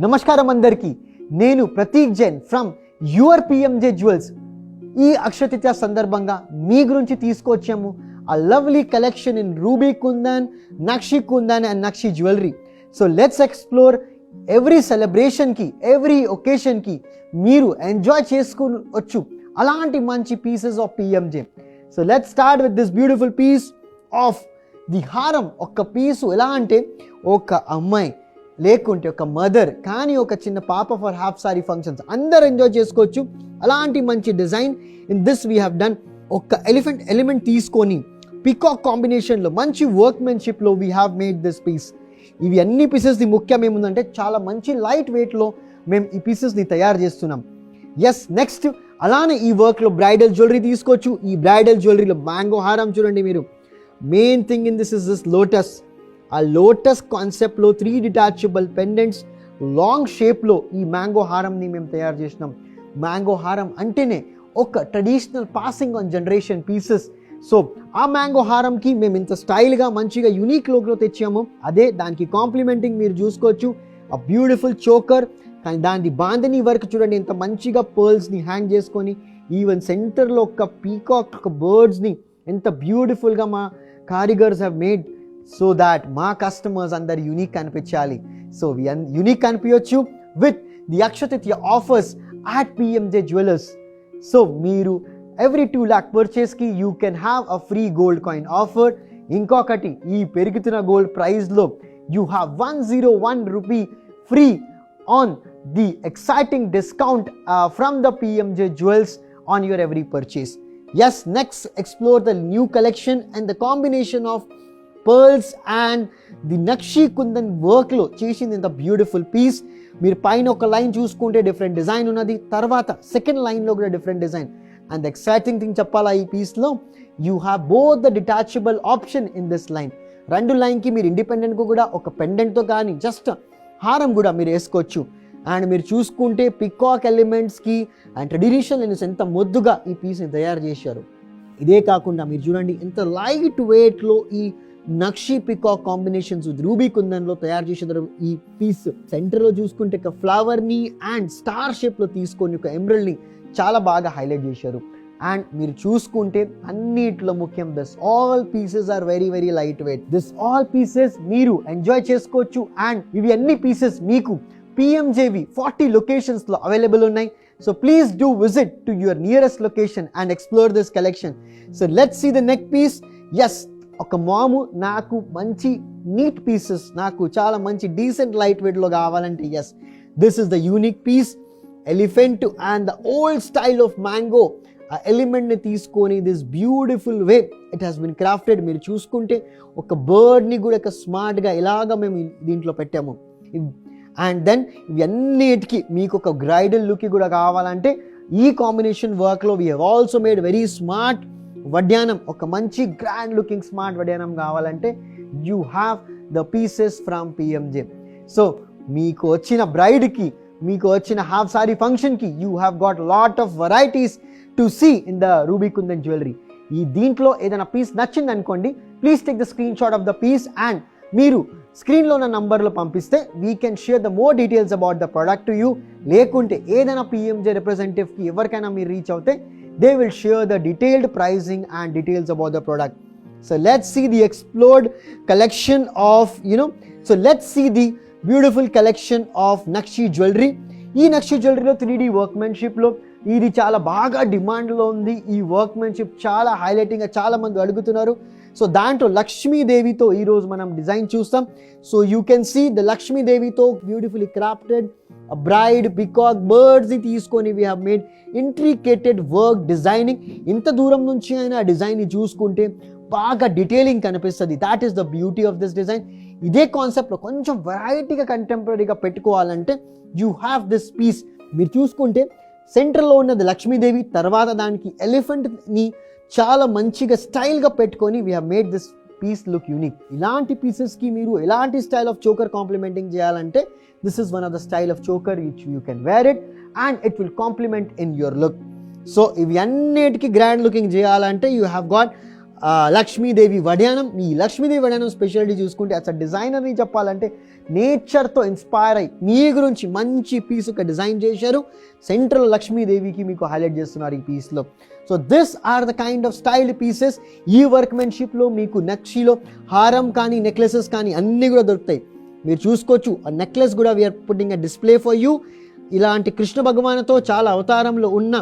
నమస్కారం అందరికీ. నేను Prateek Jain from your PMJ jewels. ఈ అక్షయతృతీయ సందర్భంగా మీ గురించి తీసుకొచ్చాము a lovely collection in ruby kundan, nakshi kundan and nakshi jewelry. So let's explore every celebration ki, every occasion ki మీరు ఎంజాయ్ చేసుకోవచ్చు అలాంటి మంచి pieces of PMJ. So let's start with this beautiful piece of the haram. ఒక పీసు ఎలా అంటే ఒక అమ్మాయి లేకుంటే ఒక మదర్ కానీ ఒక చిన్న పాప ఫర్ హాఫ్ సారీ ఫంక్షన్స్ అందరు ఎంజాయ్ చేసుకోవచ్చు అలాంటి మంచి design. In this we have done ఒక ఎలిఫెంట్ ఎలిమెంట్ తీసుకొని పికాక్ కాంబినేషన్లో మంచి వర్క్మెన్షిప్లో we have made this piece. ఇవి అన్ని పీసెస్ది ముఖ్యం ఏముందంటే చాలా మంచి లైట్ వెయిట్లో మేము ఈ పీసెస్ని తయారు చేస్తున్నాం. ఎస్, నెక్స్ట్ అలానే ఈ వర్క్లో బ్రైడల్ జ్యువెలరీ తీసుకోవచ్చు. ఈ బ్రైడల్ జ్యువెలరీలో మ్యాంగో హారం చూడండి మీరు. Main thing in this is this lotus. ఆ లోటస్ కాన్సెప్ట్లో 3 డిటాచబుల్ పెండెంట్స్ లాంగ్ షేప్లో ఈ మ్యాంగో హారంని మేము తయారు చేసినాం. మ్యాంగో హారం అంటేనే ఒక traditional passing on generation pieces. So ఆ మ్యాంగో హారంకి మేము ఇంత స్టైల్గా మంచిగా యూనిక్ లుక్లో తెచ్చాము. అదే దానికి కాంప్లిమెంటింగ్ మీరు చూసుకోవచ్చు ఆ బ్యూటిఫుల్ చోకర్. కానీ దాని బాందని వర్క్ చూడండి ఎంత మంచిగా పర్ల్స్ని హ్యాంగ్ చేసుకొని ఈవెన్ సెంటర్లో ఒక పీకాక్ ఒక బర్డ్స్ని ఎంత బ్యూటిఫుల్గా మా కారిగర్స్ హ్యావ్ మేడ్ సో దాట్ మా కస్టమర్స్ అందరు యూనిక్ కనిపించాలి. సో యూనిక్ కనిపించవచ్చు with the Akshaya Tritiya offers at PMJ Jewelers. So మీరు every 2 lakh పర్చేస్కి you can have a free gold coin offer. ఇంకొకటి ఈ పెరుగుతున్న గోల్డ్ ప్రైస్లో you have 101 rupee free on the exciting discount from the PMJ Jewels on your every purchase. Yes, next explore the new collection and the combination of pearls and the Nakshi Kundan వర్క్లో చేసింది ఇంత beautiful piece. మీరు పైన ఒక line చూసుకుంటే different design ఉన్నది, తర్వాత second లైన్లో కూడా different design. And the exciting thing చెప్పాలా ఈ పీస్లో you have both the detachable option in this line. 2 లైన్కి మీరు ఇండిపెండెంట్గా కూడా ఒక పెండెంట్తో కానీ జస్ట్ హారం కూడా మీరు వేసుకోవచ్చు. అండ్ మీరు చూసుకుంటే పికాక్ ఎలిమెంట్స్కి అండ్ ట్రెడిషనల్ ఎలిమెంట్స్ ఎంత ముద్దుగా ఈ పీస్ని తయారు చేశారు. ఇదే కాకుండా మీరు చూడండి ఎంత లైట్ వెయిట్లో ఈ నక్షి పికాక్ కాంబినేషన్స్ విత్ రూబీ కుందన్లో తయారు చేసేదారు. ఈ పీస్ సెంటర్లో చూసుకుంటే ఒక ఫ్లవర్ని అండ్ స్టార్ షేప్లో తీసుకొని ఒక ఎమరల్డ్ని చాలా బాగా హైలైట్ చేశారు. అండ్ మీరు చూసుకుంటే అన్నిట్లో ముఖ్యం this all pieces are very very light weight. This all pieces మీరు ఎంజాయ్ చేసుకోవచ్చు. అండ్ ఇవి అన్ని పీసెస్ మీకు PMJవి 40 లొకేషన్స్లో అవైలబుల్ ఉన్నాయి. So please do visit to your nearest location and explore this collection. So let's see the next piece. Yes, ఒక మాము నాకు మంచి నీట్ పీసెస్ నాకు చాలా మంచి డీసెంట్ లైట్ వెయిట్లో కావాలంటే yes this is the unique piece. Elephant and the old style of mango ఆ ఎలిమెంట్ని తీసుకొని this beautiful way it has been crafted. మీరు చూసుకుంటే ఒక బర్డ్ని కూడా ఒక స్మార్ట్గా ఇలాగ మేము దీంట్లో పెట్టాము. అండ్ దెన్ ఇవన్నిటికీ మీకు ఒక బ్రైడల్ లుక్ కూడా కావాలంటే ఈ కాంబినేషన్ వర్క్లో we have also made very smart వడ్యానం. ఒక మంచి గ్రాండ్ లుకింగ్ స్మార్ట్ వడ్యానం కావాలంటే you have the pieces from PMJ. So మీకు వచ్చిన బ్రైడ్కి మీకు వచ్చిన హాఫ్ సారీ ఫంక్షన్కి you have got lot of varieties to see in the ruby kundan jewellery. ఈ దీంట్లో ఏదైనా పీస్ నచ్చింది అనుకోండి, please take the screen shot of the piece and మీరు స్క్రీన్లో ఉన్న నంబర్లో పంపిస్తే we can share the more details about the product to you. లేకుంటే ఏదైనా PMJ రిప్రజెంటేటివ్కి ఎవరికైనా మీరు రీచ్ అవుతే they will share the detailed pricing and details about the product. So let's see the explored collection of so let's see the beautiful collection of Nakshi jewelry. ఈ Nakshi jewelry లో 3D workmanship లో ఇది చాలా బాగా డిమాండ్లో ఉంది. ఈ workmanship చాలా హైలైటింగ్గా చాలా మంది అడుగుతున్నారు. సో దాంట్లో లక్ష్మీదేవితో ఈరోజు మనం డిజైన్ చూస్తాం. So you can see the లక్ష్మీదేవితో బ్యూటిఫుల్లీ క్రాఫ్టెడ్ బ్రైడ్ పికాక్ బర్డ్స్ని తీసుకొని we have made intricated work designing. ఇంత దూరం నుంచి అయినా ఆ డిజైన్ని చూసుకుంటే బాగా డీటెయిలింగ్ కనిపిస్తుంది. That is the beauty of this design. ఇదే కాన్సెప్ట్లో కొంచెం వెరైటీగా కంటెంపరీగా పెట్టుకోవాలంటే యూ హ్యావ్ దిస్ పీస్. మీరు చూసుకుంటే సెంటర్లో ఉన్నది లక్ష్మీదేవి, తర్వాత దానికి ఎలిఫెంట్ని చాలా మంచిగా స్టైల్గా పెట్టుకొని we have made this piece look unique. ఇలాంటి పీసెస్కి మీరు ఎలాంటి స్టైల్ ఆఫ్ చోకర్ కాంప్లిమెంటింగ్ చేయాలంటే this is one of the style of choker which you can wear it and it will complement in your look. So ఇవి అన్నిటికీ grand looking చేయాలంటే you have got Lakshmidevi వడ్యానం. ఈ లక్ష్మీదేవి వడ్యానం స్పెషాలిటీ చూసుకుంటే అసలు డిజైనర్ని చెప్పాలంటే నేచర్తో inspire అయ్యి మీ గురించి మంచి పీస్ ఒక డిజైన్ చేశారు. సెంట్రల్ లక్ష్మీదేవికి మీకు హైలైట్ చేస్తున్నారు ఈ పీస్లో. So this are the kind of styled pieces. ఈ వర్క్మెన్షిప్లో మీకు నక్షిలో హారం కానీ నెక్లెసెస్ కానీ అన్నీ కూడా దొరుకుతాయి. మీరు చూసుకోవచ్చు. ఆ నెక్లెస్ కూడా we're putting a display for you. ఇలాంటి కృష్ణ భగవానుతో చాలా అవతారంలో ఉన్న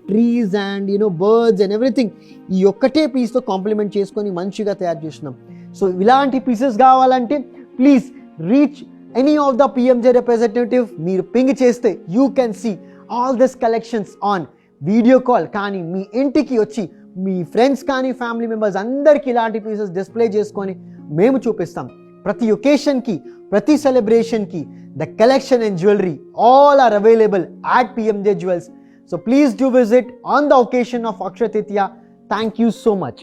trees and birds and everything ఈ ఒక్కటే పీస్తో కాంప్లిమెంట్ చేసుకొని మంచిగా తయారు చేసినాం. సో ఇలాంటి పీసెస్ కావాలంటే please reach any of the PMJ representative. మీరు పింగ్ చేస్తే you can see all this collections on video call. కానీ మీ ఇంటికి వచ్చి మీ ఫ్రెండ్స్ కానీ ఫ్యామిలీ మెంబర్స్ అందరికీ ఇలాంటి పీసెస్ డిస్ప్లే చేసుకొని మేము చూపిస్తాం. ప్రతి ఒకేషన్కి, ప్రతి సెలబ్రేషన్కి the collection and jewelry all are available at PMJ Jewels. So please do visit on the occasion of Akshaya Tritiya. Thank you so much.